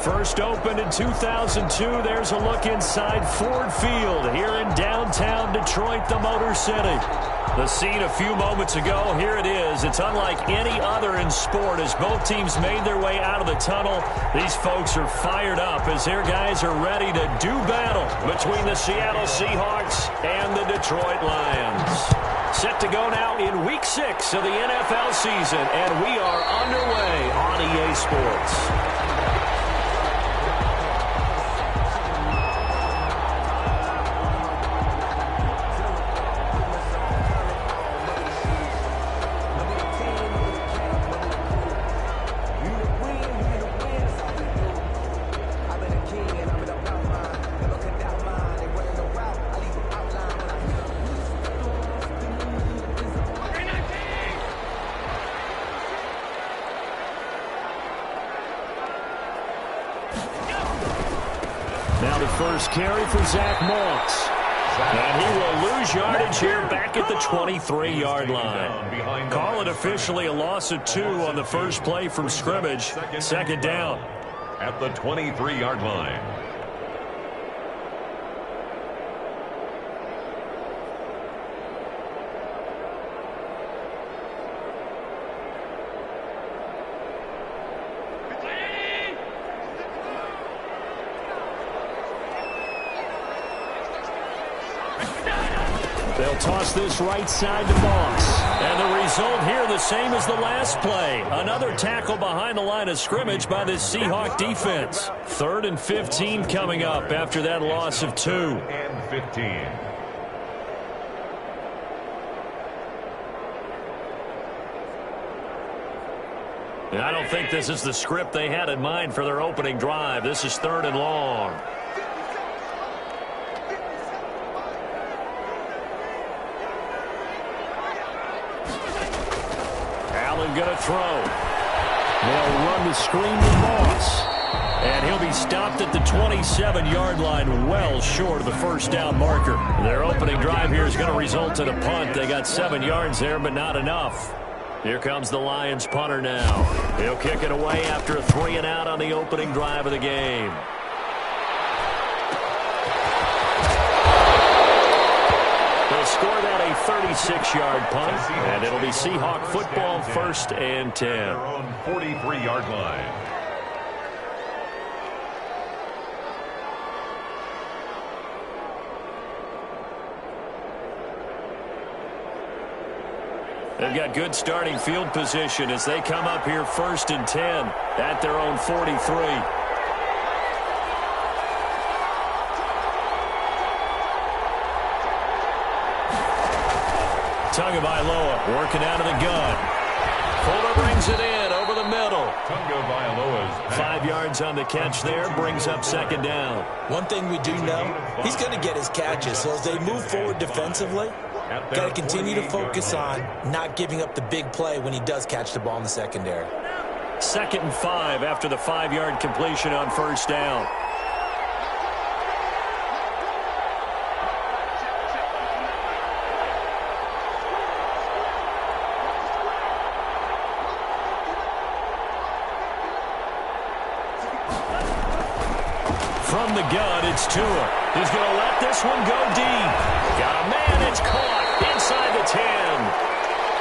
First opened in 2002. There's a look inside Ford Field here in downtown Detroit, the Motor City. The scene a few moments ago, here it is. It's unlike any other in sport as both teams made their way out of the tunnel. These folks are fired up as their guys are ready to do battle between the Seattle Seahawks and the Detroit Lions. Set to go now in Week 6 of the NFL season, and we are underway on EA Sports. Now the first carry for Zach Moss. And he will lose yardage here back at the 23-yard line. Call it officially a loss of 2 on the first play from scrimmage. Second down. At the 23-yard line. They'll toss this right side to Moss. And the result here the same as the last play. Another tackle behind the line of scrimmage by the Seahawk defense. 3rd and 15 coming up after that loss of 2. And 15. And I don't think this is the script they had in mind for their opening drive. This is 3rd and long. Going to throw. They'll run the screen to Moss. And he'll be stopped at the 27-yard line, well short of the first down marker. Their opening drive here is going to result in a punt. They got 7 yards there, but not enough. Here comes the Lions punter now. He'll kick it away after a 3-and-out on the opening drive of the game. They'll score that a 36-yard punt, and it'll be Seahawk football 1st and 10. Their own 43-yard line. They've got good starting field position as they come up here 1st and 10 at their own 43. Tagovailoa working out of the gun. Fuller brings it in over the middle. Tagovailoa's 5 yards on the catch there, brings up 2nd down. One thing we do know, he's going to get his catches. So as they move forward defensively, got to continue to focus on not giving up the big play when he does catch the ball in the secondary. 2nd and 5 after the 5-yard completion on 1st down. From the gun, it's Tua. He's going to let this one go deep. Got a man, it's caught inside the 10.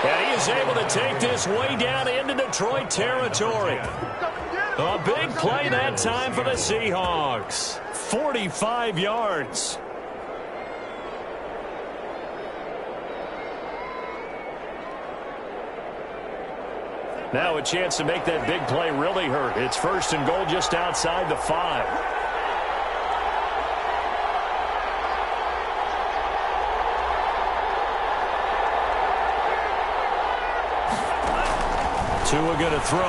And he is able to take this way down into Detroit territory. A big play that time for the Seahawks. 45 yards. Now a chance to make that big play really hurt. It's 1st and goal just outside the 5. Tua going to throw.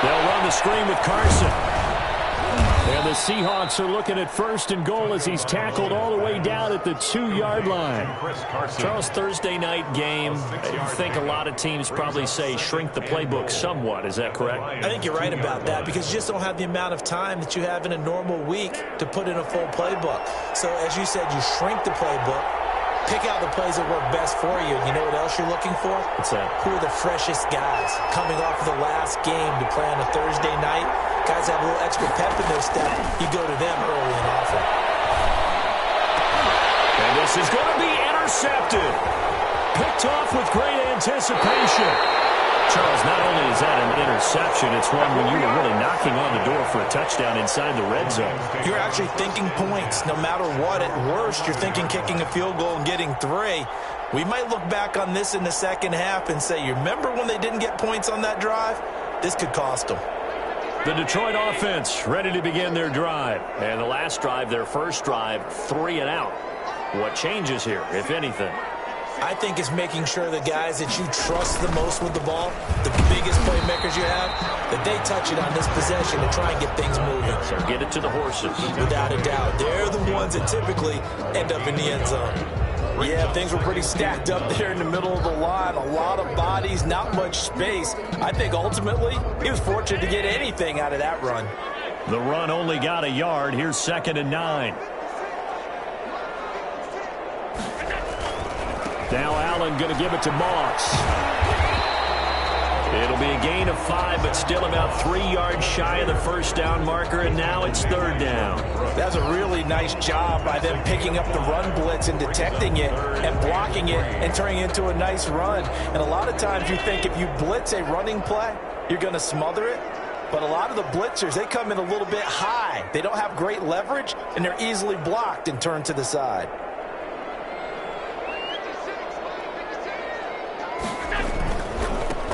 They'll run the screen with Carson. And the Seahawks are looking at 1st and goal as he's tackled all the way down at the 2-yard line. Charles, Thursday night game, I think a lot of teams probably say shrink the playbook somewhat. Is that correct? I think you're right about that because you just don't have the amount of time that you have in a normal week to put in a full playbook. So as you said, you shrink the playbook Pick out the plays that work best for you. And you know what else you're looking for? What's that? Who are the freshest guys coming off of the last game to play on a Thursday night? Guys have a little extra pep in their step. You go to them early and often. And this is going to be intercepted. Picked off with great anticipation. Charles, not only is that an interception, it's one when you were really knocking on the door for a touchdown inside the red zone. You're actually thinking points. No matter what, at worst, you're thinking kicking a field goal and getting 3. We might look back on this in the second half and say, you remember when they didn't get points on that drive? This could cost them. The Detroit offense ready to begin their drive. And the last drive, their first drive, 3 and out. What changes here, if anything? I think it's making sure the guys that you trust the most with the ball, the biggest playmakers you have, that they touch it on this possession to try and get things moving. So get it to the horses. Without a doubt. They're the ones that typically end up in the end zone. Yeah, things were pretty stacked up there in the middle of the line. A lot of bodies, not much space. I think ultimately he was fortunate to get anything out of that run. The run only got a yard. Here's 2nd and 9. Now Allen going to give it to Moss. It'll be a gain of 5, but still about 3 yards shy of the first down marker, and now it's 3rd down. That's a really nice job by them picking up the run blitz and detecting it and blocking it and turning it into a nice run. And a lot of times you think if you blitz a running play, you're going to smother it. But a lot of the blitzers, they come in a little bit high. They don't have great leverage, and they're easily blocked and turned to the side.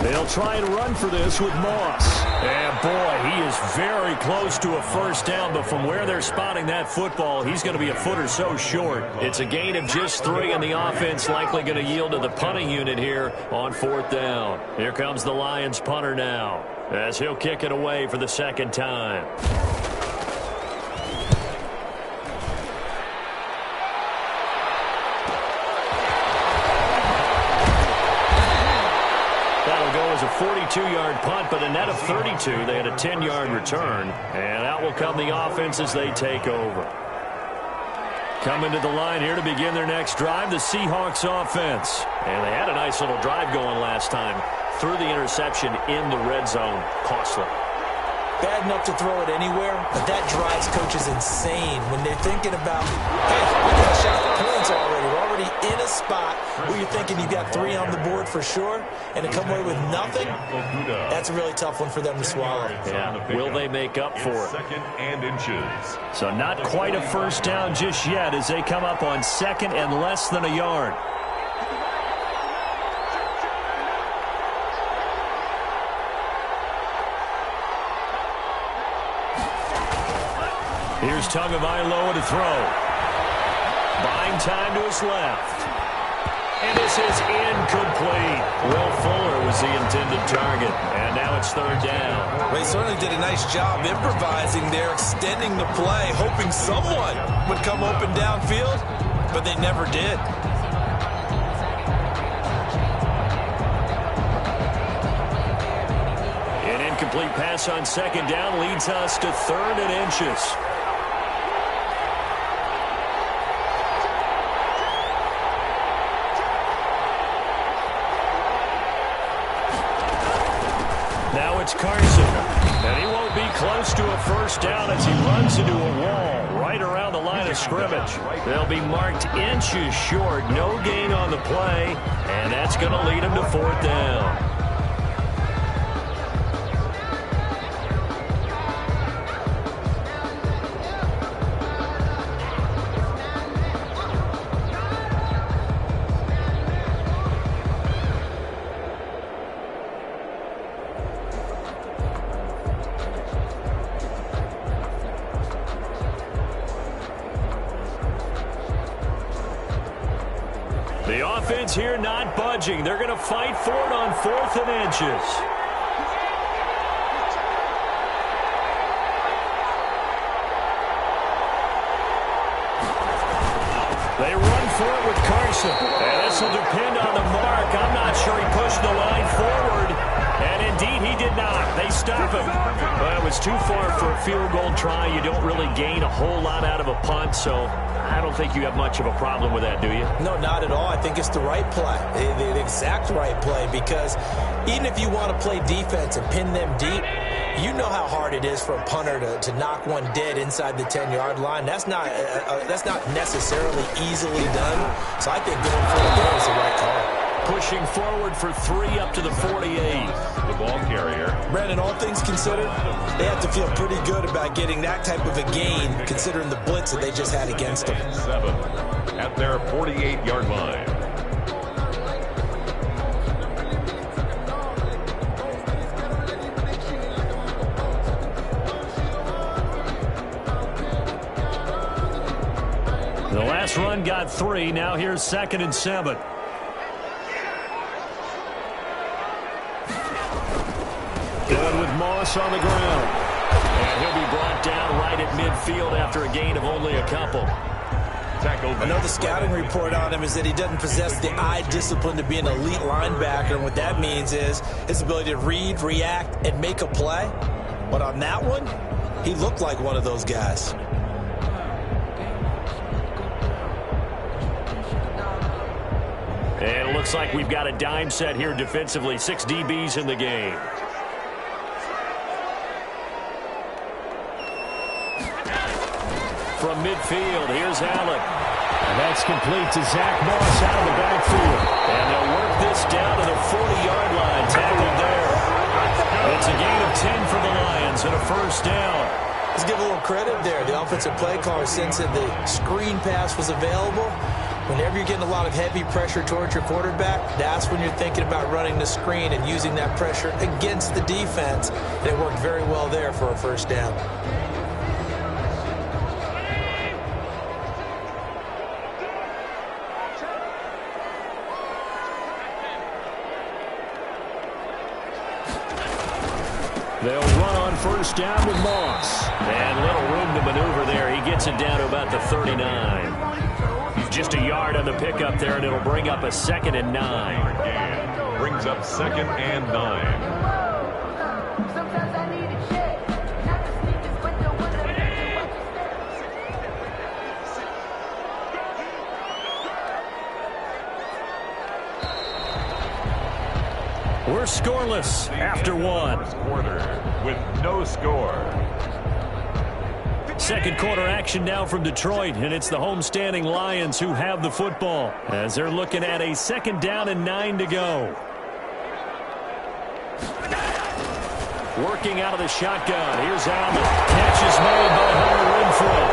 They'll try and run for this with Moss. And, boy, he is very close to a first down, but from where they're spotting that football, he's going to be a foot or so short. It's a gain of just 3, and the offense likely going to yield to the punting unit here on 4th down. Here comes the Lions punter now, as he'll kick it away for the 2nd time. As a 42-yard punt, but a net of 32. They had a 10-yard return, and out will come the offense as they take over. Coming to the line here to begin their next drive, the Seahawks offense. And they had a nice little drive going last time. Threw the interception in the red zone. Costly. Bad enough to throw it anywhere, but that drives coaches insane when they're thinking about, hey, we got a shot at points already. We're already in a spot where you're thinking you've got 3 on the board for sure, and to come away with nothing, that's a really tough one for them to swallow. Yeah, will they make up for it? 2nd and inches. So not quite a first down just yet as they come up on 2nd and less than a yard. Here's Tagovailoa to throw. Buying time to his left. And this is incomplete. Will Fuller was the intended target. And now it's 3rd down. Well, he certainly did a nice job improvising there, extending the play, hoping someone would come open downfield, but they never did. An incomplete pass on 2nd down leads us to 3rd and inches. Now it's Carson, and he won't be close to a first down as he runs into a wall right around the line of scrimmage. They'll be marked inches short, no gain on the play, and that's going to lead him to 4th down. The offense here not budging. They're going to fight for it on 4th and inches. They run for it with Carson. And this will depend on the mark. I'm not sure he pushed the line forward. And indeed, he did not. They stop him. Well, it was too far for a field goal try. You don't really gain a whole lot out of a punt, so I don't think you have much of a problem with that, do you? No, not at all. I think it's the right play, the exact right play, because even if you want to play defense and pin them deep, you know how hard it is for a punter to knock one dead inside the 10-yard line. That's not necessarily easily done. So I think going for it there is the right call. Pushing forward for 3 up to the 48. The ball carrier. Brandon, all things considered, they have to feel pretty good about getting that type of a gain, considering the blitz that they just had against them. 7 at their 48-yard line. The last run got 3. Now here's 2nd and 7. Going with Moss on the ground. And he'll be brought down right at midfield after a gain of only a couple. I know the scouting report on him is that he doesn't possess the eye discipline to be an elite linebacker. And what that means is his ability to read, react, and make a play. But on that one, he looked like one of those guys. And it looks like we've got a dime set here defensively. 6 DBs in the game. From midfield, here's Allen. And that's complete to Zach Moss out of the backfield. And they'll work this down to the 40-yard line. Tackled there. It's a gain of 10 for the Lions and a first down. Let's give a little credit there. The offensive play caller sensed that the screen pass was available. Whenever you're getting a lot of heavy pressure towards your quarterback, that's when you're thinking about running the screen and using that pressure against the defense. And it worked very well there for a first down. They'll run on first down with Moss. And little room to maneuver there. He gets it down to about the 39. Just a yard on the pickup there, and it'll bring up a 2nd and 9. Brings up 2nd and 9. We're scoreless after 1. First quarter with no score. Second quarter action now from Detroit, and it's the homestanding Lions who have the football as they're looking at a 2nd down and 9 to go. Working out of the shotgun. Here's Allen. Catch is made by Hunter Renfrow.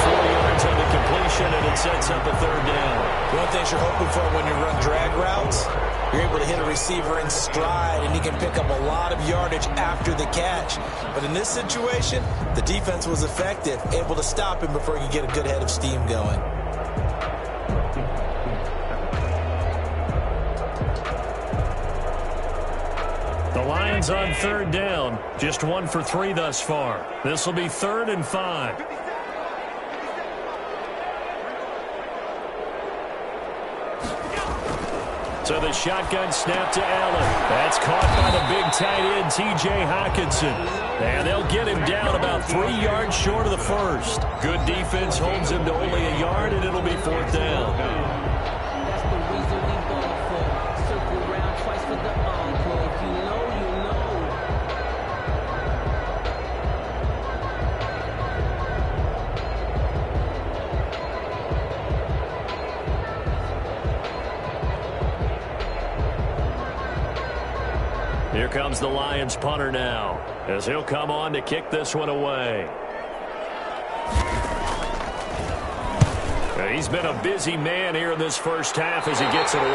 4 yards on the completion, and it sets up a 3rd down. One of the things you're hoping for when you run drag routes, you're able to hit a receiver in stride, and he can pick up a lot of yardage after the catch. But in this situation, the defense was effective, able to stop him before he could get a good head of steam going. The Lions on 3rd down. Just 1 for 3 thus far. This will be 3rd and 5. So the shotgun snap to Allen. That's caught by the big tight end, T.J. Hockenson. And they'll get him down about 3 yards short of the first. Good defense holds him to only a yard, and it'll be 4th down. Here comes the Lions punter now, as he'll come on to kick this one away. He's been a busy man here in this first half as he gets it away.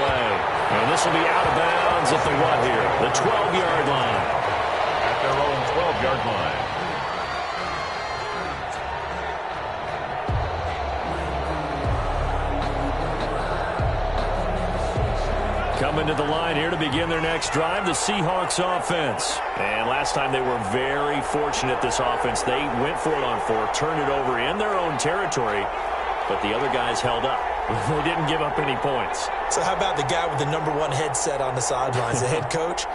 And this will be out of bounds at the what here? The 12-yard line. At their own 12-yard line. Coming to the line here to begin their next drive, the Seahawks offense. And last time they were very fortunate, this offense. They went for it on 4, turned it over in their own territory, but the other guys held up. They didn't give up any points. So how about the guy with the #1 headset on the sidelines, the head coach?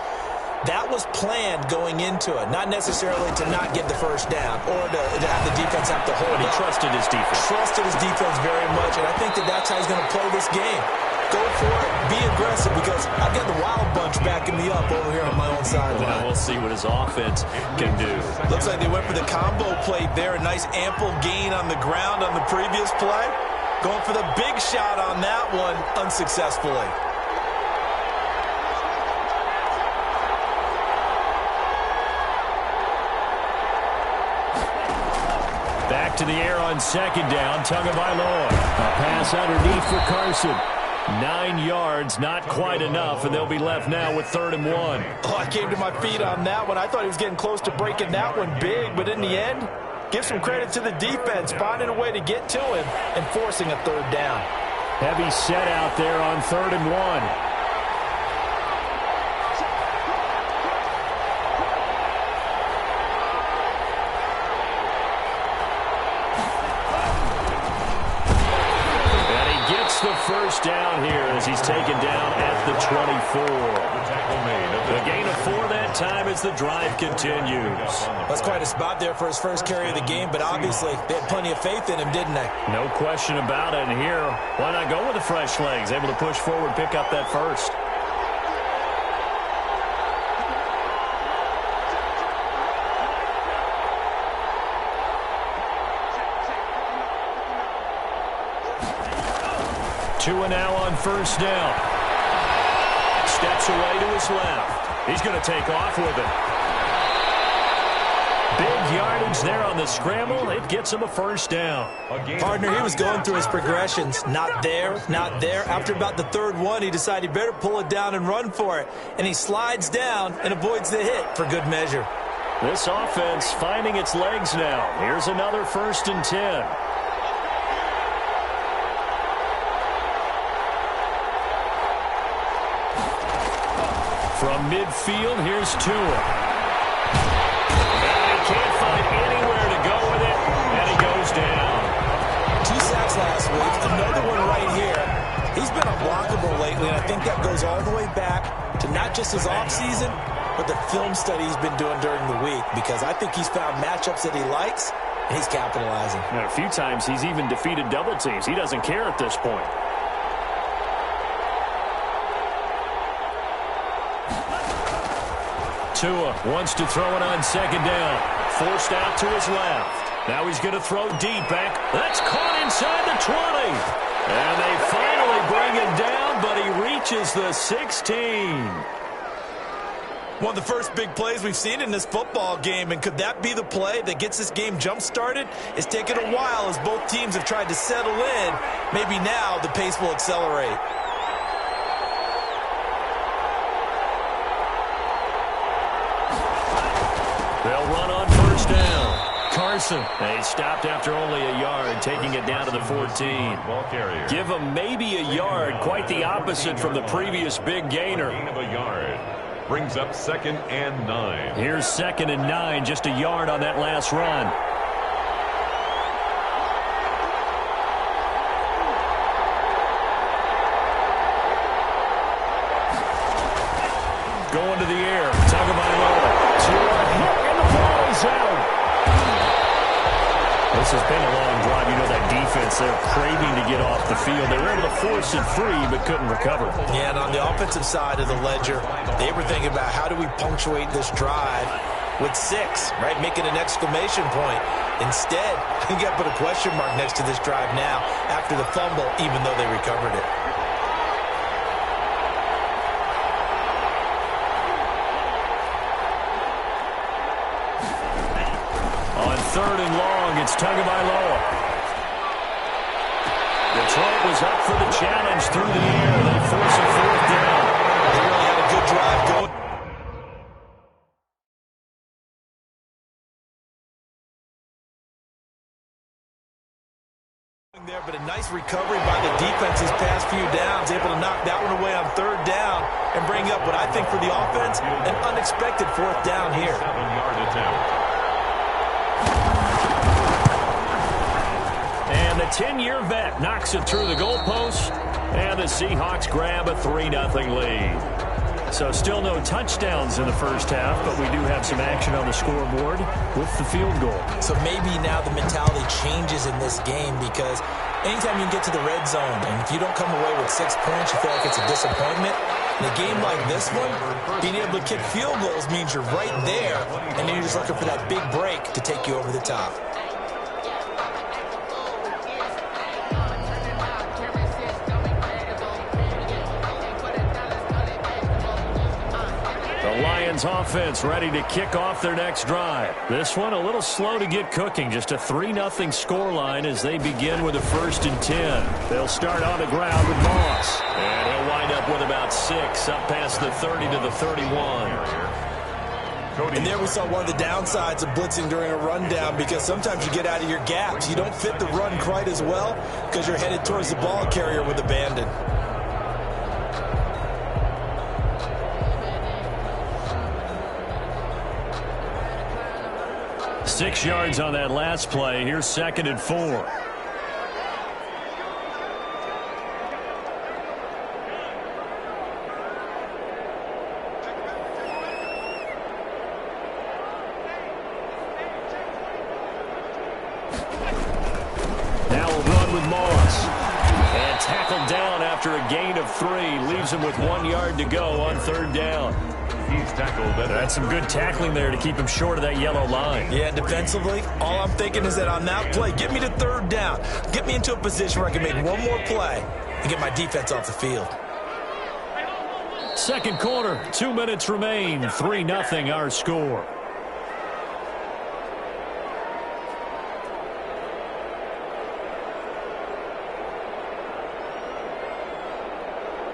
That was planned going into it, not necessarily to not get the first down or to have the defense have to hold But he trusted his defense. Trusted his defense very much, and I think that's how he's going to play this game. Go for it, be aggressive, because I've got the wild bunch backing me up over here on my own sideline. Well, we'll see what his offense can do. Looks like they went for the combo play there. A nice ample gain on the ground on the previous play. Going for the big shot on that one unsuccessfully. Back to the air on second down. Tagovailoa. A pass underneath for Carson. 9 yards, not quite enough, and they'll be left now with 3rd and 1. Oh, I came to my feet on that one. I thought he was getting close to breaking that one big, but in the end, give some credit to the defense, finding a way to get to him and forcing a 3rd down. Heavy set out there on 3rd and 1. The first down here as he's taken down at the 24. The gain of 4 that time as the drive continues. That's quite a spot there for his first carry of the game, but obviously they had plenty of faith in him, didn't they? No question about it. And here, why not go with the fresh legs? Able to push forward, pick up that first. Tua now on first down. Steps away to his left. He's going to take off with it. Big yardage there on the scramble. It gets him a first down. Partner, he was going through his progressions. Not there, not there. After about the 3rd one, he decided he better pull it down and run for it. And he slides down and avoids the hit for good measure. This offense finding its legs now. Here's another 1st and 10. From midfield, here's Tua. And he can't find anywhere to go with it, and he goes down. 2 sacks last week, another one right here. He's been unblockable lately, and I think that goes all the way back to not just his offseason, but the film study he's been doing during the week, because I think he's found matchups that he likes, and he's capitalizing. And a few times he's even defeated double teams. He doesn't care at this point. Tua wants to throw it on second down. Forced out to his left. Now he's going to throw deep back. That's caught inside the 20. And they finally bring him down, but he reaches the 16. One of the first big plays we've seen in this football game, and could that be the play that gets this game jump-started? It's taken a while as both teams have tried to settle in. Maybe now the pace will accelerate. They'll run on first down. Carson. They stopped after only a yard, taking it down to the 14. Give them maybe a yard. Quite the opposite from the previous big gainer. Gain of a yard. Brings up 2nd and 9. Here's 2nd and 9, just a yard on that last run. Going to the air. Tagovailoa. And the ball is out. This has been a long drive. You know that defense, they're craving to get off the field. They were able to force it free, but couldn't recover. Yeah, and on the offensive side of the ledger, they were thinking about how do we punctuate this drive with 6, right? Making an exclamation point. Instead, you got to put a question mark next to this drive now after the fumble, even though they recovered it. On 3rd and long, it's Tagovailoa. Detroit was up for the challenge through the air. They force a 4th down. They really had a good drive going there, but a nice recovery by the defense these past few downs, able to knock that one away on 3rd down and bring up what I think for the offense, an unexpected 4th down here. 7-yard attempt. And the 10-year vet knocks it through the goalpost, and the Seahawks grab a 3-0 lead. So still no touchdowns in the first half, but we do have some action on the scoreboard with the field goal. So maybe now the mentality changes in this game because anytime you can get to the red zone, and if you don't come away with 6 points, you feel like it's a disappointment. In a game like this one, being able to kick field goals means you're right there, and then you're just looking for that big break to take you over the top. The Lions offense ready to kick off their next drive. This one a little slow to get cooking. Just a 3-0 scoreline as they begin with a 1st and 10. They'll start on the ground with Moss. And he'll wind up with about 6 up past the 30 to the 31. And there we saw one of the downsides of blitzing during a rundown because sometimes you get out of your gaps. You don't fit the run quite as well because you're headed towards the ball carrier with abandon. 6 yards on that last play. Here's 2nd and 4. Now we'll run with Moss. And tackled down after a gain of 3. Leaves him with 1 yard to go on 3rd down. He's tackled. That's some good tackling there to keep him short of that yellow line. Yeah, defensively, all I'm thinking is that on that play, get me to 3rd down. Get me into a position where I can make one more play and get my defense off the field. Second quarter, 2 minutes remain. 3-0 our score.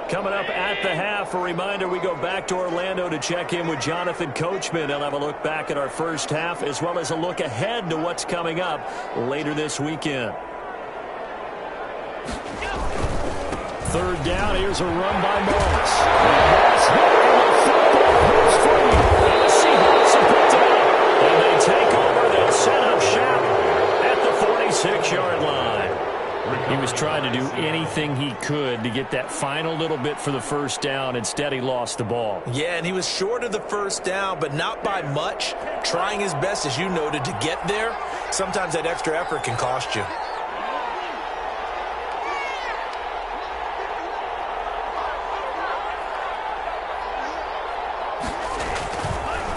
Coming up at the half, a reminder, we go back to Orlando to check in with Jonathan Coachman. He'll have a look back at our first half as well as a look ahead to what's coming up later this weekend. 3rd down, here's a run by Moss. And the Seahawks have picked it up. And they take over, they'll set up shop at the 46-yard line. He was trying to do anything he could to get that final little bit for the 1st down. Instead, he lost the ball. Yeah, and he was short of the 1st down, but not by much. Trying his best, as you noted, to get there. Sometimes that extra effort can cost you.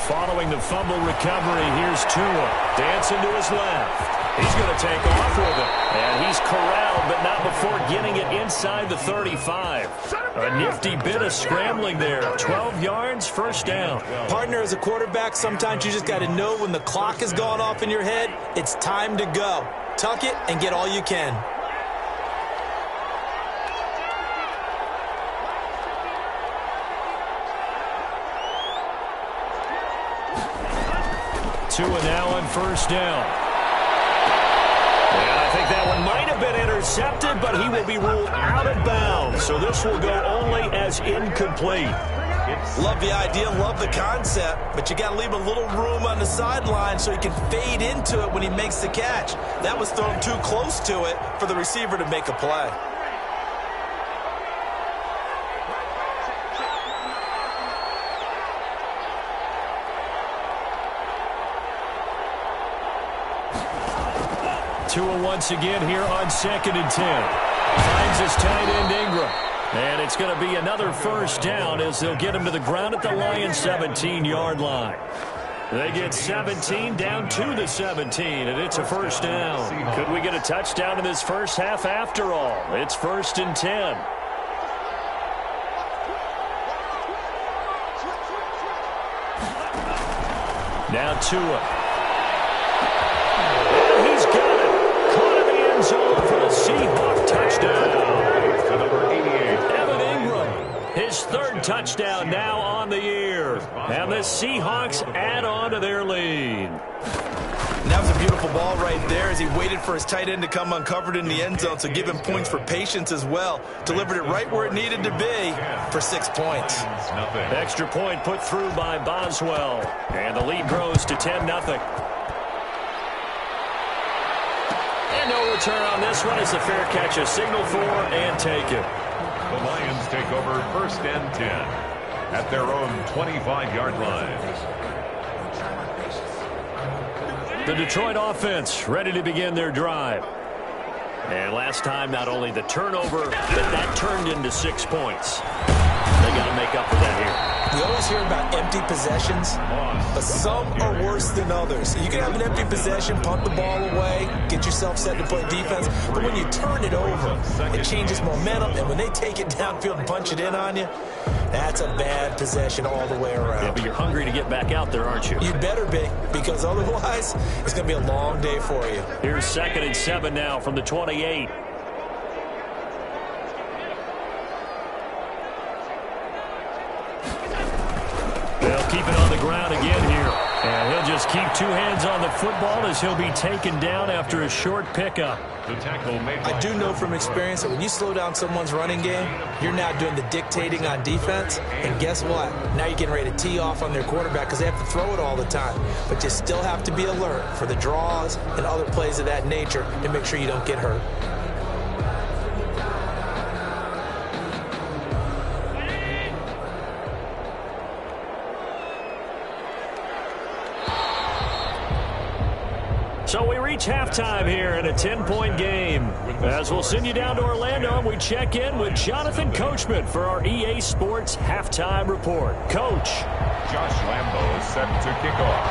Following the fumble recovery, here's Tua. Dancing to his left. He's going to take off with it. And he's corralled, but not before getting it inside the 35. A nifty bit of scrambling there. 12 yards, 1st down. Partner, as a quarterback, sometimes you just got to know when the clock has gone off in your head, it's time to go. Tuck it and get all you can. Tua now on 1st down. And I think that one might have been intercepted, but he will be ruled out of bounds. So this will go only as incomplete. Love the idea, love the concept, but you got to leave a little room on the sideline so he can fade into it when he makes the catch. That was thrown too close to it for the receiver to make a play. Tua once again here on 2nd and 10. Finds his tight end Ingram. And it's going to be another 1st down as they'll get him to the ground at the Lions' 17-yard line. They get 17 down to the 17, and it's a 1st down. Could we get a touchdown in this first half after all? It's 1st and 10. Now Tua. He's got it. Caught in the end zone for the Seahawks touchdown. To number 88. Evan Ingram, his 3rd touchdown now on the year. And the Seahawks add on to their lead. And that was a beautiful ball right there as he waited for his tight end to come uncovered in the end zone, so give him points for patience as well. Delivered it right where it needed to be for 6 points. Extra point put through by Boswell. And the lead grows to 10-0. And no return on this one as the fair catch, a signal for and take it. The Lions take over 1st and 10. at their own 25-yard line. The Detroit offense ready to begin their drive. And last time, not only the turnover, but that turned into 6 points. They got to make up for that here. You always hear about empty possessions, but some are worse than others. You can have an empty possession, punt the ball away, get yourself set to play defense, but when you turn it over, it changes momentum, and when they take it downfield and punch it in on you, that's a bad possession all the way around. Yeah, but you're hungry to get back out there, aren't you? You better be, because otherwise, it's going to be a long day for you. Here's 2nd and 7 now from the 28. They'll keep it on the ground again here. And he'll just keep 2 hands on the football as he'll be taken down after a short pickup. I do know from experience that when you slow down someone's running game, you're now doing the dictating on defense. And guess what? Now you're getting ready to tee off on their quarterback because they have to throw it all the time. But you still have to be alert for the draws and other plays of that nature to make sure you don't get hurt. So we reach halftime here in a 10-point game. As we'll send you down to Orlando, we check in with Jonathan Coachman for our EA Sports Halftime Report. Coach. Josh Lambo is set to kick off.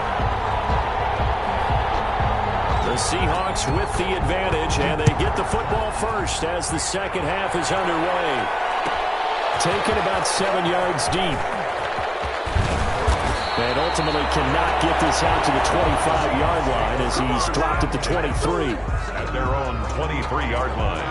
The Seahawks with the advantage, and they get the football first as the second half is underway. Taken about 7 yards deep. And ultimately cannot get this out to the 25-yard line as he's dropped at the 23. At their own 23-yard line.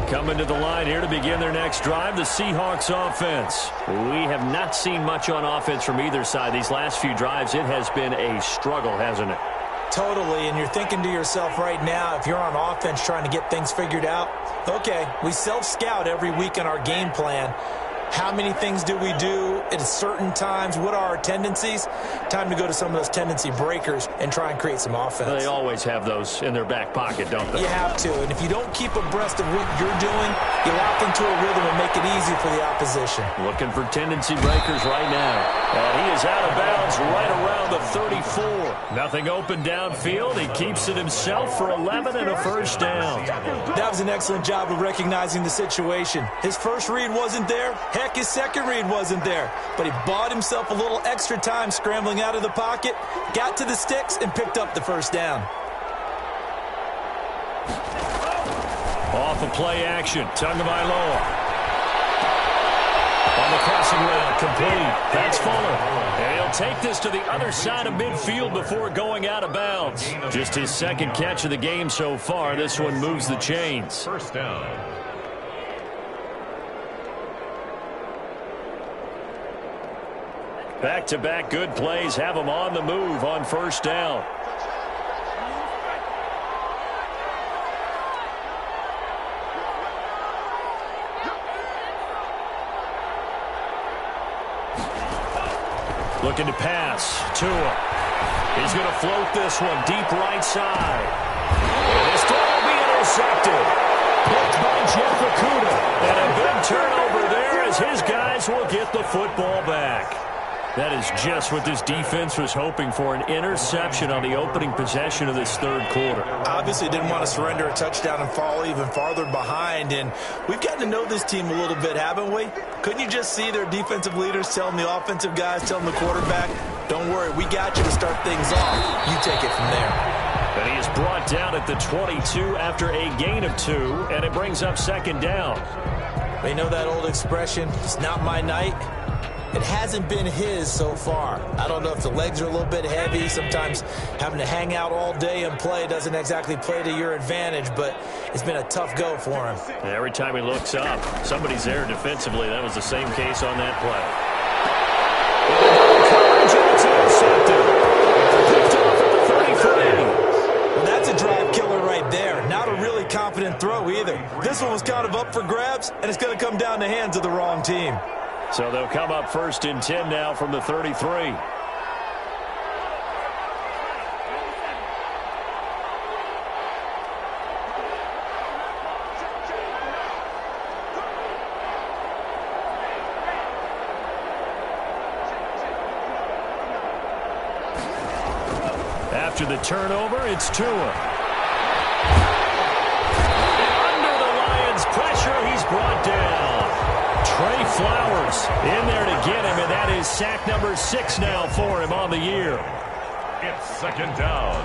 Coming to the line here to begin their next drive, the Seahawks offense. We have not seen much on offense from either side. These last few drives, it has been a struggle, hasn't it? Totally, and you're thinking to yourself right now, if you're on offense trying to get things figured out, okay, we self-scout every week in our game plan. How many things do we do at certain times? What are our tendencies? Time to go to some of those tendency breakers and try and create some offense. They always have those in their back pocket, don't they? You have to, and if you don't keep abreast of what you're doing, you lock into a rhythm and make it easy for the opposition. Looking for tendency breakers right now. And he is out of bounds right around the 34. Nothing open downfield. He keeps it himself for 11 and a first down. That was an excellent job of recognizing the situation. His first read wasn't there. Heck, his second read wasn't there. But he bought himself a little extra time scrambling out of the pocket, got to the sticks, and picked up the first down. Off of play action, Tagovailoa. On the crossing route, complete. That's Fuller. And he'll take this to the other side of midfield before going out of bounds. Just his second catch of the game so far. This one moves the chains. First down. Back-to-back good plays have him on the move on first down. Looking to pass. Tua. He's going to float this one deep right side. And this time will be intercepted. Picked by Jeff Okudah. And a big turnover there as his guys will get the football back. That is just what this defense was hoping for, an interception on the opening possession of this third quarter. Obviously didn't want to surrender a touchdown and fall even farther behind, and we've gotten to know this team a little bit, haven't we? Couldn't you just see their defensive leaders telling the offensive guys, telling the quarterback, don't worry, we got you to start things off. You take it from there. And he is brought down at the 22 after a gain of 2, and it brings up second down. You know that old expression, it's not my night? It hasn't been his so far. I don't know if the legs are a little bit heavy. Sometimes having to hang out all day and play doesn't exactly play to your advantage, but it's been a tough go for him. And every time he looks up, somebody's there defensively. That was the same case on that play. It's intercepted. Picked off at the 33. Well, that's a drive killer right there. Not a really confident throw either. This one was kind of up for grabs, and it's going to come down the hands of the wrong team. So they'll come up first and 10 now from the 33. After the turnover, it's Tua. Under the Lions' pressure, he's brought down. Trey Flowers in there to get him, and that is sack number 6 now for him on the year. It's second down.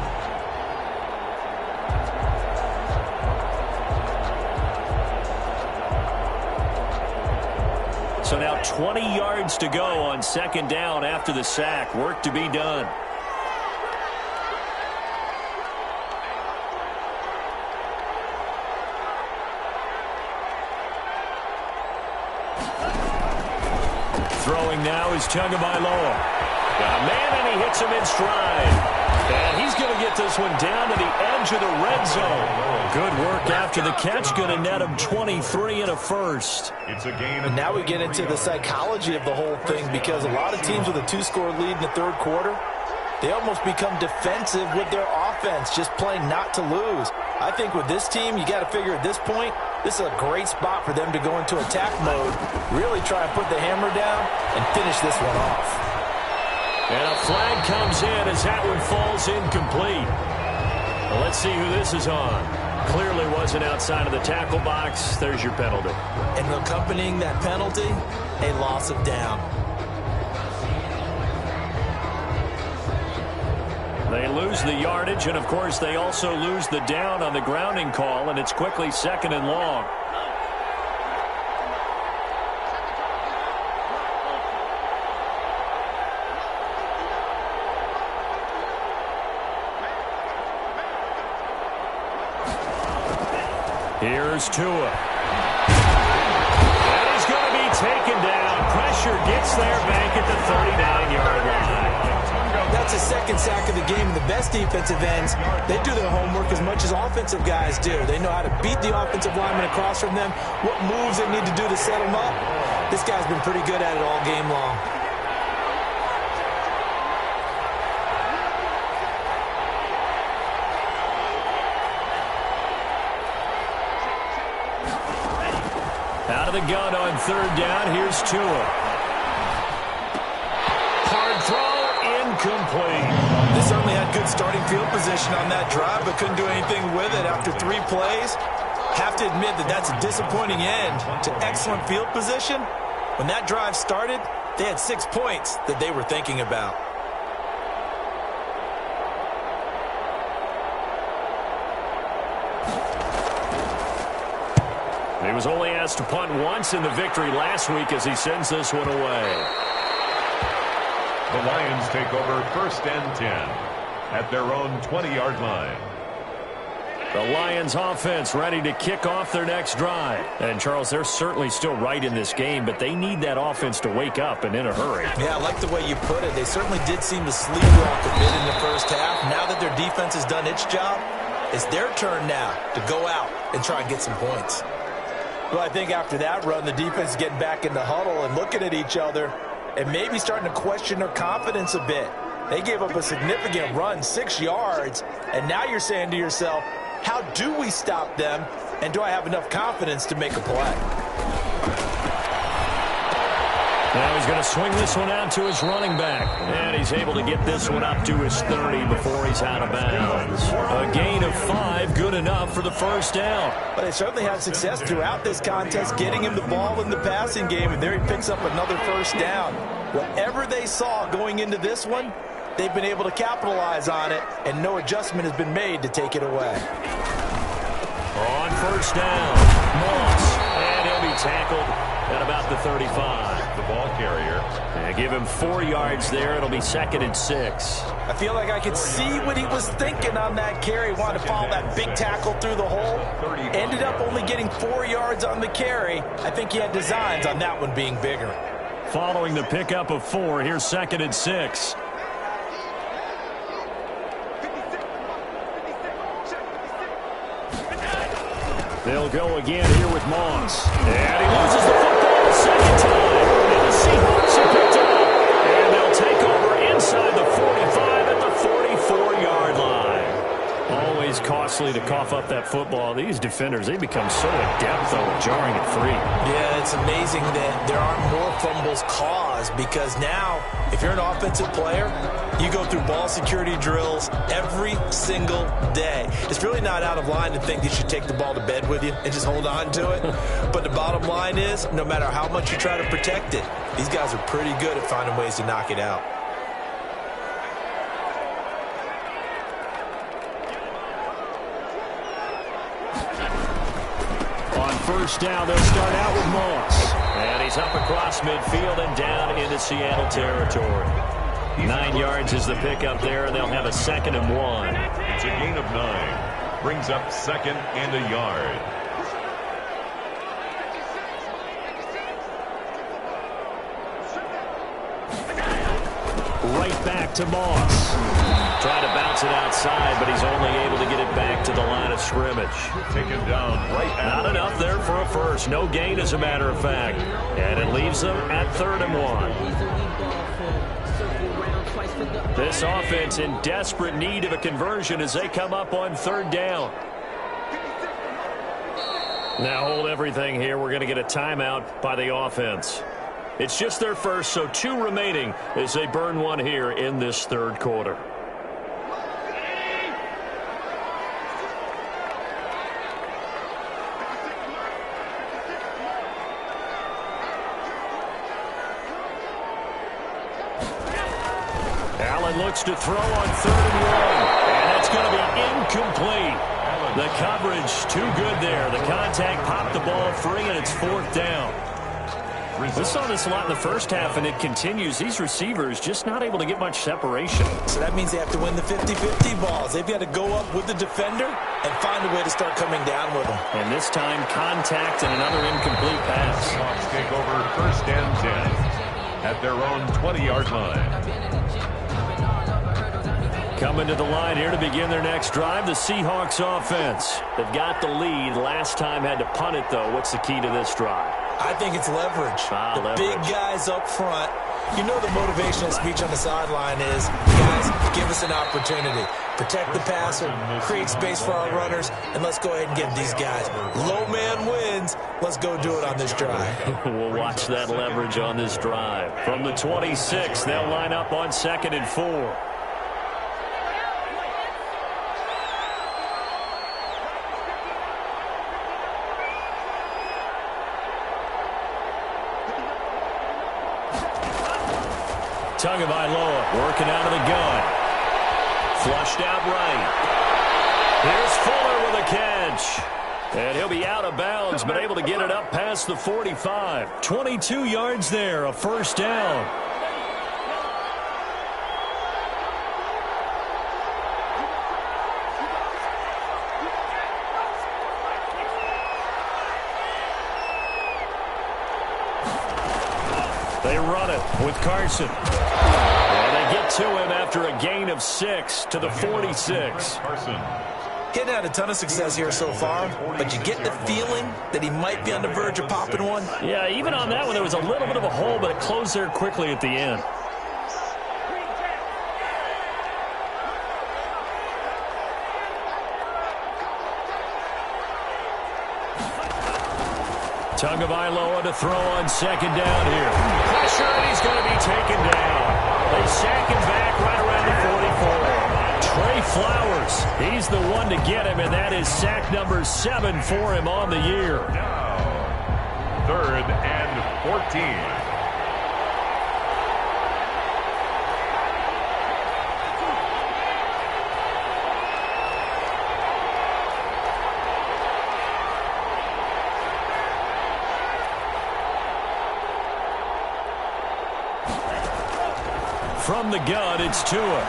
So now 20 yards to go on second down after the sack. Work to be done. Throwing now is Tagovailoa. Got a man, and he hits him in stride. And he's going to get this one down to the edge of the red zone. Good work after the catch. Going to net him 23 and a first. It's a gain. And now we get into the psychology of the whole thing, because a lot of teams with a 2-score lead in the third quarter, they almost become defensive with their offense, just playing not to lose. I think with this team, you got to figure at this point, this is a great spot for them to go into attack mode, really try and put the hammer down and finish this one off. And a flag comes in as that one falls incomplete. Well, let's see who this is on. Clearly wasn't outside of the tackle box. There's your penalty. And accompanying that penalty, a loss of down. They lose the yardage, and of course they also lose the down on the grounding call, and it's quickly second and long. Here's Tua. And he's going to be taken down. Pressure gets there back at the 39-yard line. That's his second sack of the game. And the best defensive ends, they do their homework as much as offensive guys do. They know how to beat the offensive lineman across from them, what moves they need to do to set them up. This guy's been pretty good at it all game long. Out of the gun on third down. Here's Tua. Hard throw, incomplete. They certainly had good starting field position on that drive, but couldn't do anything with it after 3 plays. Have to admit that that's a disappointing end to excellent field position. When that drive started, they had 6 points that they were thinking about. He was only asked to punt once in the victory last week as he sends this one away. The Lions take over first and 10 at their own 20-yard line. The Lions offense ready to kick off their next drive. And, Charles, they're certainly still right in this game, but they need that offense to wake up and in a hurry. Yeah, I like the way you put it. They certainly did seem to sleepwalk a bit in the first half. Now that their defense has done its job, it's their turn now to go out and try and get some points. Well, I think after that run, the defense is getting back in the huddle and looking at each other and maybe starting to question their confidence a bit. They gave up a significant run, 6 yards, and now you're saying to yourself, how do we stop them, and do I have enough confidence to make a play? Now he's going to swing this one out to his running back. And he's able to get this one up to his 30 before he's out of bounds. A gain of 5, good enough for the first down. But they certainly had success throughout this contest, getting him the ball in the passing game, and there he picks up another first down. Whatever they saw going into this one, they've been able to capitalize on it, and no adjustment has been made to take it away. On first down, Moss, and he'll be tackled at about the 35. The ball carrier. And give him 4 yards there. It'll be second and 6. I feel like I could see what he was thinking on that carry. Wanted to follow that big tackle through the hole. Ended up only getting 4 yards on the carry. I think he had designs on that one being bigger. Following the pickup of 4, here's second and 6. They'll go again here with Moss. And he loses the football the second time. And the Seahawks are picked up. And they'll take over inside the 45 at the 44-yard line. Always costly to cough up that football. These defenders, they become so adept, though, at jarring it free. Yeah, it's amazing that there aren't more fumbles caused because now, if you're an offensive player, you go through ball security drills every single day. It's really not out of line to think you should take the ball to bed with you and just hold on to it. But the bottom line is, no matter how much you try to protect it, these guys are pretty good at finding ways to knock it out. First down, they'll start out with Moss. And he's up across midfield and down into Seattle territory. 9 yards is the pickup there, and they'll have a 2nd and 1. It's a gain of 9. Brings up 2nd and a yard. Right back to Moss. Trying to bounce it outside, but he's only able to get it back to the line of scrimmage. Taken down right at Not enough there for a first. No gain, as a matter of fact. And it leaves them at 3rd and 1. This offense in desperate need of a conversion as they come up on 3rd down. Now hold everything here. We're going to get a timeout by the offense. It's just their first, so 2 remaining as they burn one here in this 3rd quarter. Allen looks to throw on 3rd and 1, and it's going to be incomplete. The coverage too good there. The contact popped the ball free, and it's 4th down. We saw this a lot in the first half, and it continues. These receivers just not able to get much separation. So that means they have to win the 50-50 balls. They've got to go up with the defender and find a way to start coming down with them. And this time, contact and another incomplete pass. Seahawks take over 1st and 10 at their own 20-yard line. Coming to the line here to begin their next drive, the Seahawks offense. They've got the lead. Last time had to punt it, though. What's the key to this drive? I think it's leverage. The big guys up front. You know the motivational speech on the sideline is, guys, give us an opportunity. Protect the passer, create space for our runners, and let's go ahead and get these guys. Low man wins. Let's go do it on this drive. We'll watch that leverage on this drive. From the 26, they'll line up on 2nd and 4. Tagovailoa working out of the gun. Flushed out right. Here's Fuller with a catch. And he'll be out of bounds, but able to get it up past the 45. 22 yards there, a 1st down. They run it with Carson. And they get to him after a gain of 6 to the 46. Carson. Getting had a ton of success here so far, but you get the feeling that he might be on the verge of popping one. Yeah, even on that one, there was a little bit of a hole, but it closed there quickly at the end. Tagovailoa to throw on 2nd down here. Pressure, and he's going to be taken down. They sack him back right around the 44. Trey Flowers, he's the one to get him, and that is sack number 7 for him on the year. Now, 3rd and 14. From the gun, it's Tua.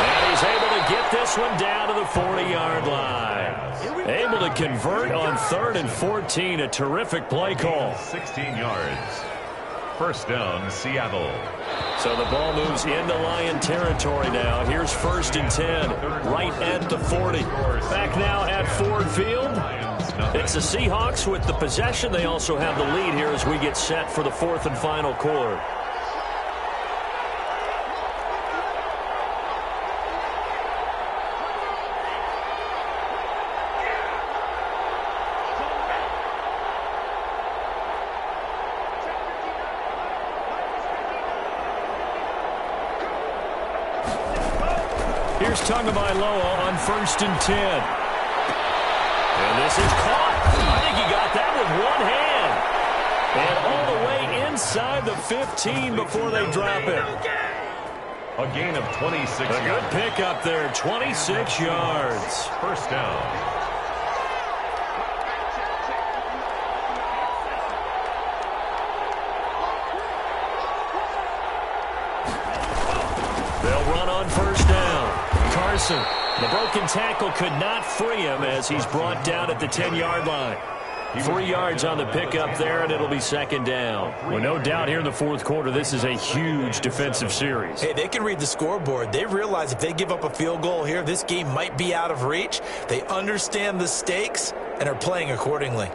And he's able to get this one down to the 40-yard line. Able to convert on 3rd and 14. A terrific play call. 16 yards. 1st down, Seattle. So the ball moves into Lion territory now. Here's 1st and 10, right at the 40. Back now at Ford Field. It's the Seahawks with the possession. They also have the lead here as we get set for the 4th and final quarter. Here's Tagovailoa on 1st and 10. And this is caught. I think he got that with one hand. And all the way inside the 15 before they drop it. A gain of 26 yards. A good pick up there, 26 yards. First down. They'll run on 1st down. Carson, the broken tackle could not free him as he's brought down at the 10-yard line. 3 yards on the pickup there, and it'll be 2nd down. Well, no doubt here in the 4th quarter, this is a huge defensive series. Hey, they can read the scoreboard. They realize if they give up a field goal here, this game might be out of reach. They understand the stakes and are playing accordingly.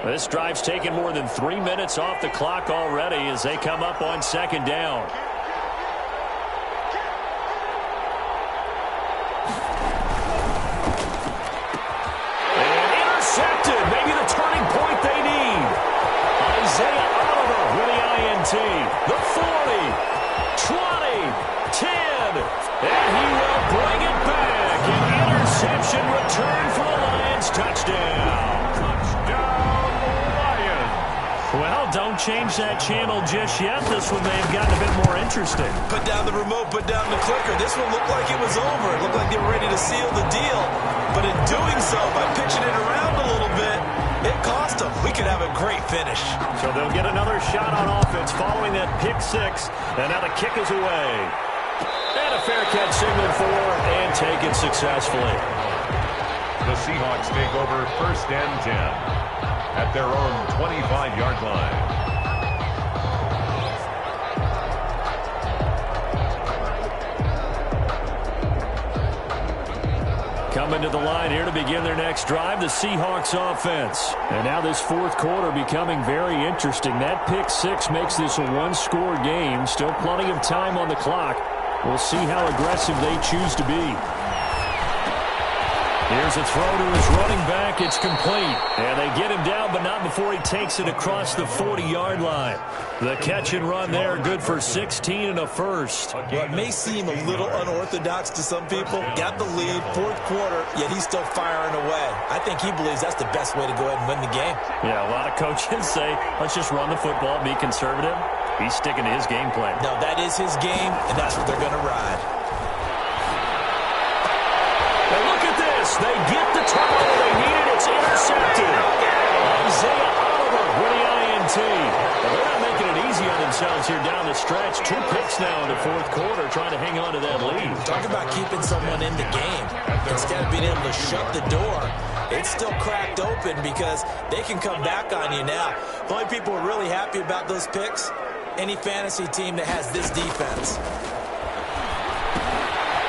This drive's taken more than 3 minutes off the clock already as they come up on 2nd down. And intercepted. Maybe the turning point they need. Isaiah Oliver with the INT. The 40, 20, 10. And he will bring it back. An interception return for the Lions. Touchdown. Well, don't change that channel just yet. This one may have gotten a bit more interesting. Put down the remote, put down the clicker. This one looked like it was over. It looked like they were ready to seal the deal. But in doing so, by pitching it around a little bit, it cost them. We could have a great finish. So they'll get another shot on offense following that pick 6. And now the kick is away. And a fair catch signaled for and taken successfully. The Seahawks take over 1st and 10. At their own 25-yard line. Coming to the line here to begin their next drive, the Seahawks offense. And now this 4th quarter becoming very interesting. That pick 6 makes this a one-score game. Still plenty of time on the clock. We'll see how aggressive they choose to be. Here's a throw to his running back. It's complete. And they get him down, but not before he takes it across the 40-yard line. The catch and run there, good for 16 and a first. Well, it may seem a little unorthodox to some people. Got the lead, 4th quarter, yet he's still firing away. I think he believes that's the best way to go ahead and win the game. Yeah, a lot of coaches say, let's just run the football, be conservative. He's sticking to his game plan. No, that is his game, and that's what they're going to ride. And look at this. They get the turnover they needed. It's intercepted. Isaiah Oliver with the INT. Well, they're not making it easy on themselves here down the stretch. 2 picks now in the 4th quarter trying to hang on to that lead. Talk about keeping someone in the game. Instead of being able to shut the door, it's still cracked open because they can come back on you now. The only people who are really happy about those picks, any fantasy team that has this defense.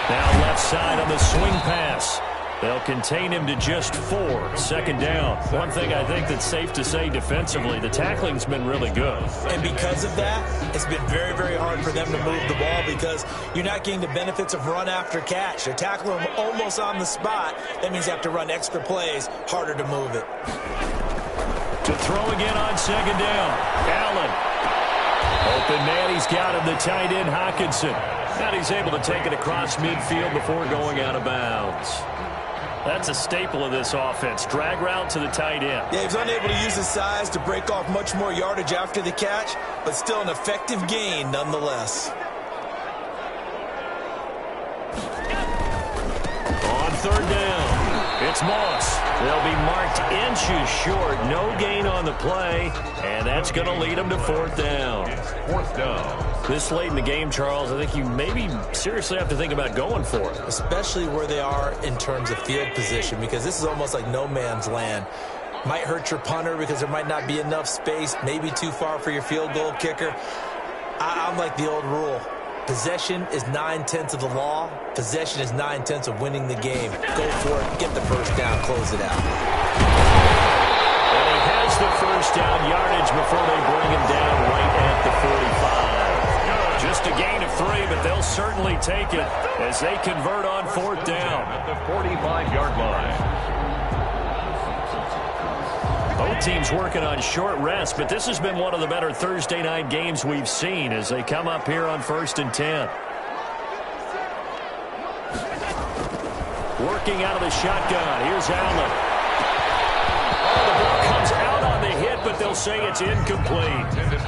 Now left side on the swing pass. They'll contain him to just 4. 2nd down. One thing I think that's safe to say defensively, the tackling's been really good. And because of that, it's been very, very hard for them to move the ball because you're not getting the benefits of run after catch. They're tackling him almost on the spot. That means you have to run extra plays, harder to move it. To throw again on 2nd down. Allen. Open man, he's got him, the tight end, Hockenson. And he's able to take it across midfield before going out of bounds. That's a staple of this offense. Drag route to the tight end. Yeah, he's unable to use his size to break off much more yardage after the catch, but still an effective gain nonetheless. On 3rd down, it's Moss. They'll be marked inches short. No gain on the play, and that's going to lead them to 4th down. 4th down. This late in the game, Charles, I think you maybe seriously have to think about going for it. Especially where they are in terms of field position, because this is almost like no man's land. Might hurt your punter because there might not be enough space, maybe too far for your field goal kicker. I'm like the old rule. Possession is 9/10 of the law. Possession is 9/10 of winning the game. Go for it. Get the first down. Close it out. And he has the first down yardage before they bring him down right at the 45. Just a gain of 3, but they'll certainly take it as they convert on 4th down. At the 45-yard line. Both team's working on short rest, but this has been one of the better Thursday night games we've seen as they come up here on 1st and 10. Working out of the shotgun. Here's Allen. Oh, the ball comes out on the hit, but they'll say it's incomplete.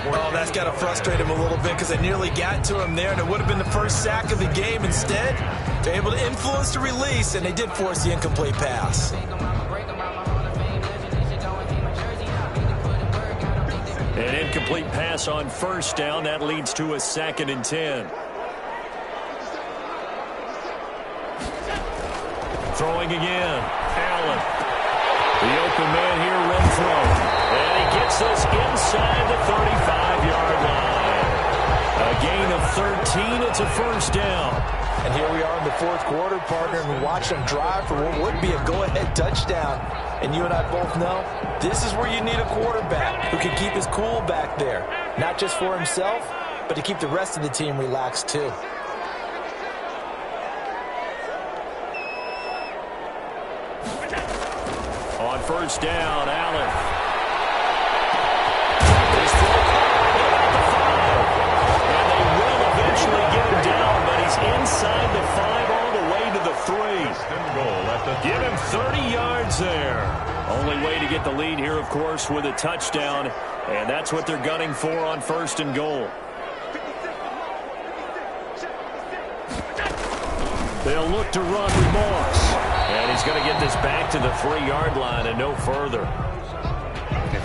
Oh, that's got to frustrate him a little bit because they nearly got to him there, and it would have been the first sack of the game. Instead, they're able to influence the release, and they did force the incomplete pass. An incomplete pass on 1st down. That leads to a 2nd and 10. Throwing again. Allen. The open man here, Renfro. And he gets this inside the 35-yard line. A gain of 13. It's a 1st down. And here we are in the 4th quarter, partner, and we watch them drive for what would be a go-ahead touchdown. And you and I both know this is where you need a quarterback who can keep his cool back there. Not just for himself, but to keep the rest of the team relaxed too. On 1st down, Allen. His throw about the 5. And they will eventually get him down, but he's inside the 5 all the way to the 3. Give him 30 yards there. Only way to get the lead here, of course, with a touchdown. And that's what they're gunning for on 1st and goal. They'll look to run with Moss. And he's going to get this back to the 3-yard line and no further.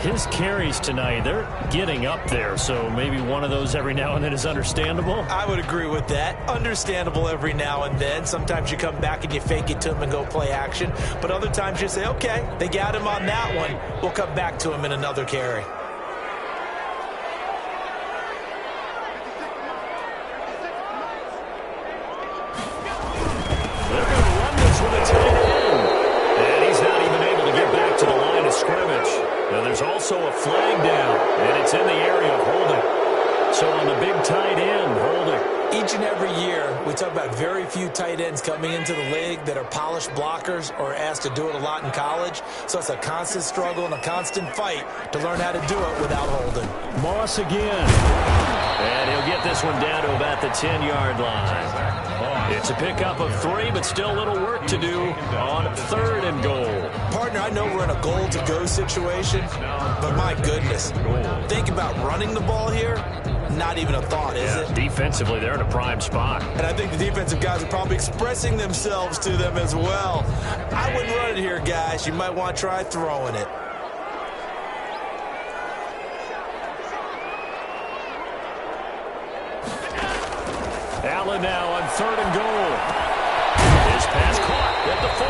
His carries tonight, they're getting up there, so maybe one of those every now and then is understandable. I would agree with that. Understandable every now and then. Sometimes you come back and you fake it to him and go play action. But other times you say, okay, they got him on that one. We'll come back to him in another carry. They're going to run this with a tight end. And he's not even able to get back to the line of scrimmage. Now there's also a flag down, and it's in the area of holding. So on the big tight end, holding. Each and every year, we talk about very few tight ends coming into the league that are polished blockers or asked to do it a lot in college. So it's a constant struggle and a constant fight to learn how to do it without holding. Moss again. And he'll get this one down to about the 10-yard line. It's a pickup of 3, but still a little work to do on 3rd and goal. Partner, I know we're in a goal-to-go situation, but my goodness, think about running the ball here. Not even a thought, is it? Defensively, they're in a prime spot. And I think the defensive guys are probably expressing themselves to them as well. I wouldn't run it here, guys. You might want to try throwing it. Allen now on 3rd and goal. His pass caught at the 4.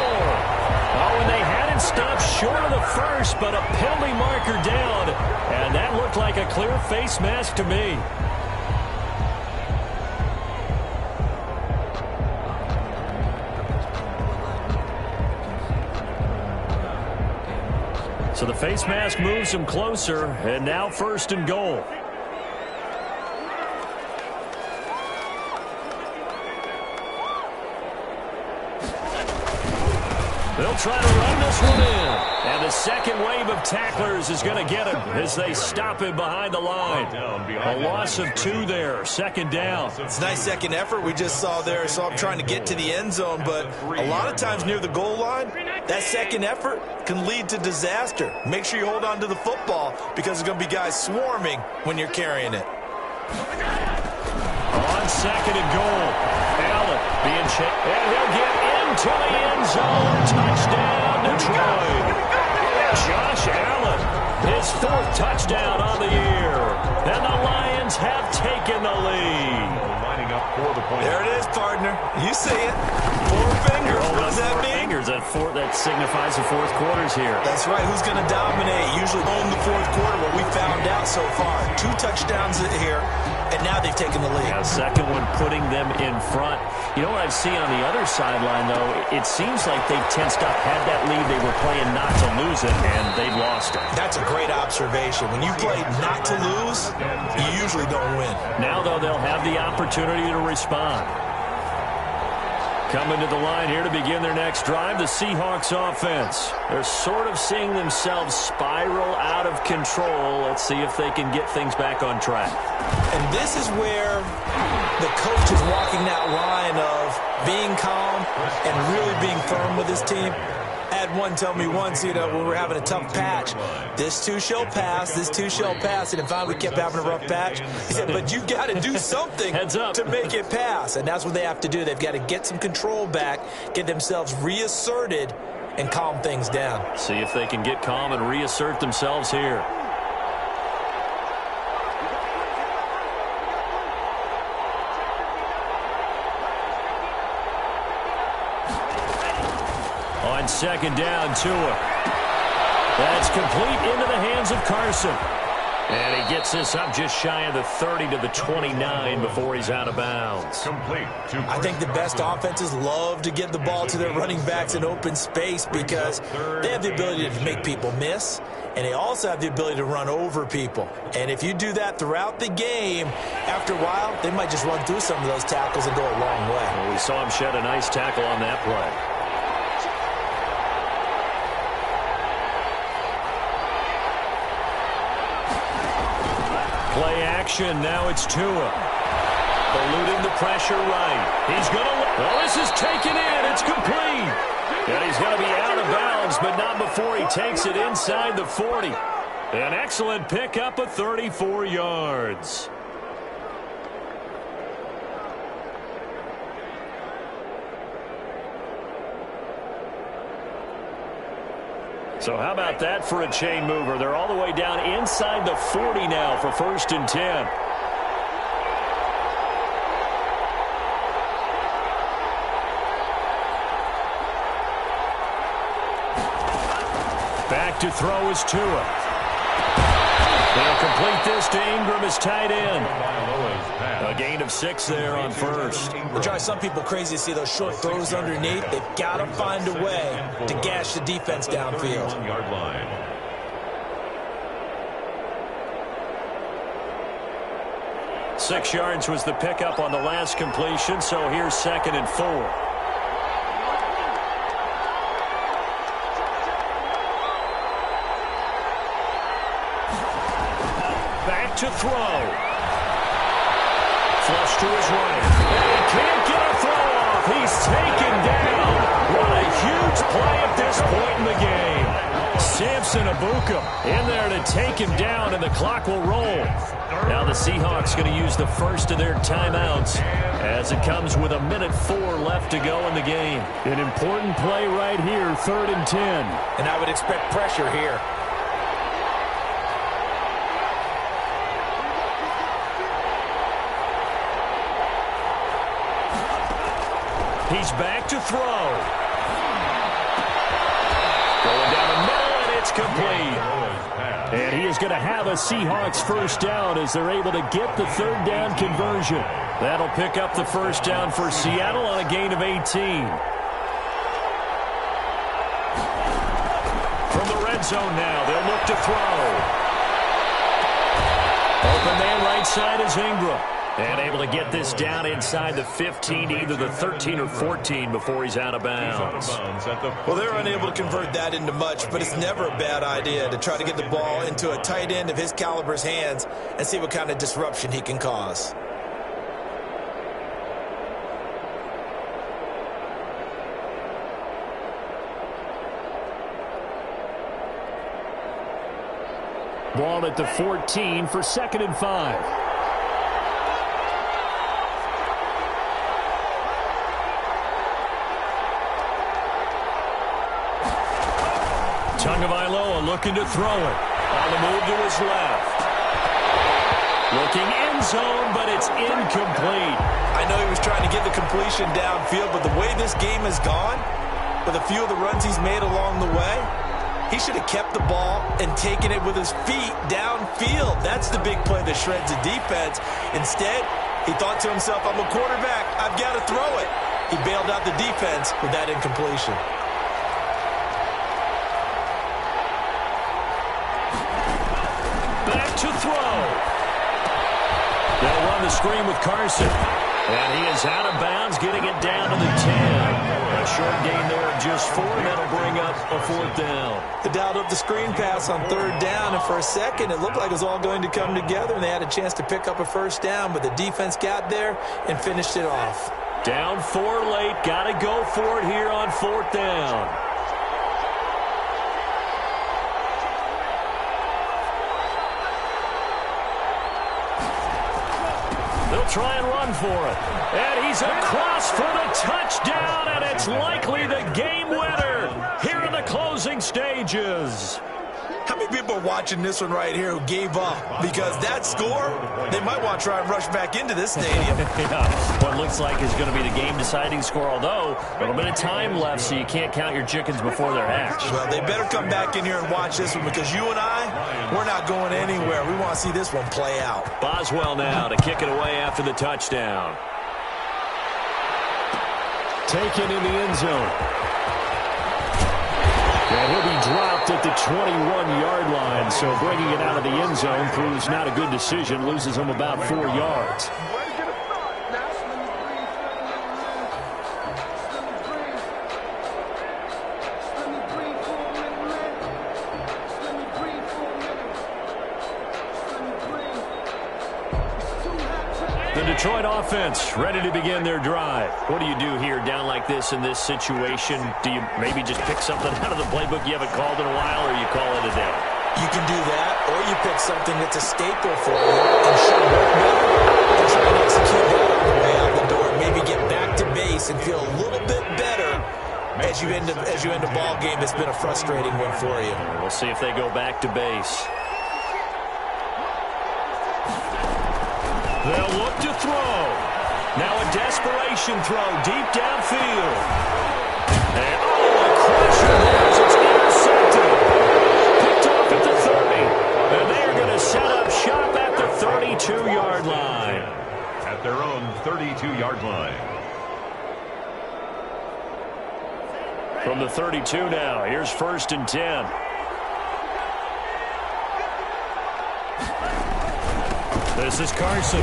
Oh, and they had it stopped short of the 1st, but a penalty marker down. And that looked like a clear face mask to me. So the face mask moves him closer, and now 1st and goal. They'll try to run this one in. And the second wave of tacklers is going to get him as they stop him behind the line. A loss of 2 there, 2nd down. It's a nice second effort we just saw there. So I'm trying to get to the end zone, but a lot of times near the goal line, that second effort can lead to disaster. Make sure you hold on to the football because there's going to be guys swarming when you're carrying it. On 2nd and goal, Allen being checked, and he'll get into the end zone. Touchdown, Detroit. Josh Allen, his 4th touchdown on the year. And the Lions have taken the lead. There it is, partner. You see it. 4 fingers. What does that mean? Fingers. That signifies the 4th quarter's here. That's right. Who's going to dominate? Usually own the 4th quarter. What we found out so far. 2 touchdowns here, and now they've taken the lead. Yeah, second one putting them in front. You know what I see on the other sideline, though? It seems like they've tensed up. Had that lead, they were playing not to lose it, and they've lost it. That's a great observation. When you play not to lose, you usually don't win. Now, though, they'll have the opportunity to respond. Coming to the line here to begin their next drive, the Seahawks offense. They're sort of seeing themselves spiral out of control. Let's see if they can get things back on track. And this is where the coach is walking that line of being calm and really being firm with his team. I had one tell me once, when we were having a tough patch, this too shall pass, this too shall pass. And finally we kept having a rough patch. He said, but you got to do something to make it pass. And that's what they have to do. They've got to get some control back, get themselves reasserted, and calm things down. See if they can get calm and reassert themselves here. On second down, Tua. That's complete into the hands of Carson. And he gets this up just shy of the 30 to the 29 before he's out of bounds. Complete. I think the best offenses love to get the ball to their running backs in open space because they have the ability to make people miss, and they also have the ability to run over people. And if you do that throughout the game, after a while, they might just run through some of those tackles and go a long way. Well, we saw him shed a nice tackle on that play. Play action, now it's Tua. Eluding the pressure right. He's going to... Well, this is taken in. It's complete. And he's going to be out of bounds, but not before he takes it inside the 40. An excellent pickup of 34 yards. So how about that for a chain mover? They're all the way down inside the 40 now for 1st and 10. Back to throw is Tua. They'll complete this to Ingram as tight end. A gain of 6 there on first. It drives some people crazy to see those short throws underneath. They've got to find a way to gash the defense downfield. 1-yard line. Six yards was the pickup on the last completion, so here's 2nd and 4. Back to throw. Flush to his right. And he can't get a throw off. He's taken down. What a huge play at this point in the game. Samson Abuka in there to take him down, and the clock will roll. Now the Seahawks going to use the first of their timeouts as it comes with 1:04 left to go in the game. An important play right here, 3rd and 10. And I would expect pressure here. He's back to throw. Going down the middle, and it's complete. And he is going to have a Seahawks first down as they're able to get the 3rd down conversion. That'll pick up the first down for Seattle on a gain of 18. From the red zone now, they'll look to throw. Open man right side is Ingram. And able to get this down inside the 15, either the 13 or 14 before he's out of bounds. Well, they're unable to convert that into much, but it's never a bad idea to try to get the ball into a tight end of his caliber's hands and see what kind of disruption he can cause. Ball at the 14 for 2nd and 5. Tagovailoa looking to throw it. On the move to his left. Looking end zone, but it's incomplete. I know he was trying to get the completion downfield, but the way this game has gone, with a few of the runs he's made along the way, he should have kept the ball and taken it with his feet downfield. That's the big play that shreds the defense. Instead, he thought to himself, I'm a quarterback. I've got to throw it. He bailed out the defense with that incompletion. Back to throw. They'll run the screen with Carson. And he is out of bounds, getting it down to the 10. A short gain there of just 4, and that'll bring up a 4th down. They dialed up the screen pass on 3rd down, and for a second it looked like it was all going to come together, and they had a chance to pick up a 1st down, but the defense got there and finished it off. Down 4 late, got to go for it here on 4th down. They'll try and run for it. And he's across for the touchdown, and it's likely the game winner here in the closing stages. How many people are watching this one right here who gave up? Because that score, they might want to try and rush back into this stadium. Yeah, what looks like is going to be the game-deciding score, although a little bit of time left, so you can't count your chickens before they're hatched. Well, they better come back in here and watch this one, because you and I, we're not going anywhere. We want to see this one play out. Boswell now to kick it away after the touchdown. Taken in the end zone. And he'll be dropped at the 21-yard line, so bringing it out of the end zone proves not a good decision, loses him about 4 yards. The Detroit offense ready to begin their drive. What do you do here down like this in this situation? Do you maybe just pick something out of the playbook you haven't called in a while, or you call it a day? You can do that, or you pick something that's a staple for you and should work better and try and execute that on the way out the door. Maybe get back to base and feel a little bit better as you end a ball game that's been a frustrating one for you. We'll see if they go back to base. They'll look to throw. Now a desperation throw deep downfield. And a crusher there as it's intercepted. Picked off at the 30. And they are going to set up shop at the 32-yard line. At their own 32-yard line. From the 32 now, here's 1st and 10. This is Carson.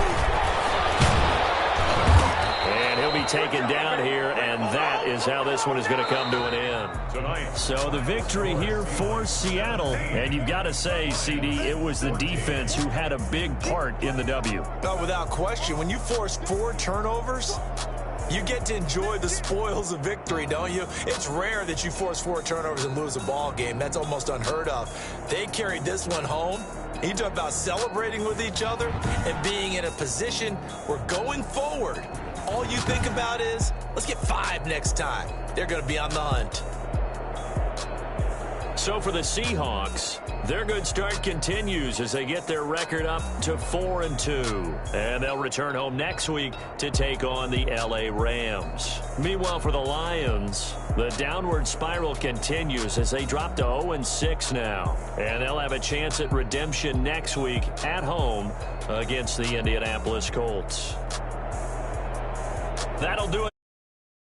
And he'll be taken down here, and that is how this one is going to come to an end. So the victory here for Seattle. And you've got to say, CD, it was the defense who had a big part in the W. Oh, without question. When you force 4 turnovers, you get to enjoy the spoils of victory, don't you? It's rare that you force 4 turnovers and lose a ball game. That's almost unheard of. They carried this one home. You talk about celebrating with each other and being in a position where going forward, all you think about is, let's get 5 next time. They're going to be on the hunt. So for the Seahawks, their good start continues as they get their record up to 4-2. And they'll return home next week to take on the LA Rams. Meanwhile, for the Lions, the downward spiral continues as they drop to 0-6 now. And they'll have a chance at redemption next week at home against the Indianapolis Colts. That'll do it.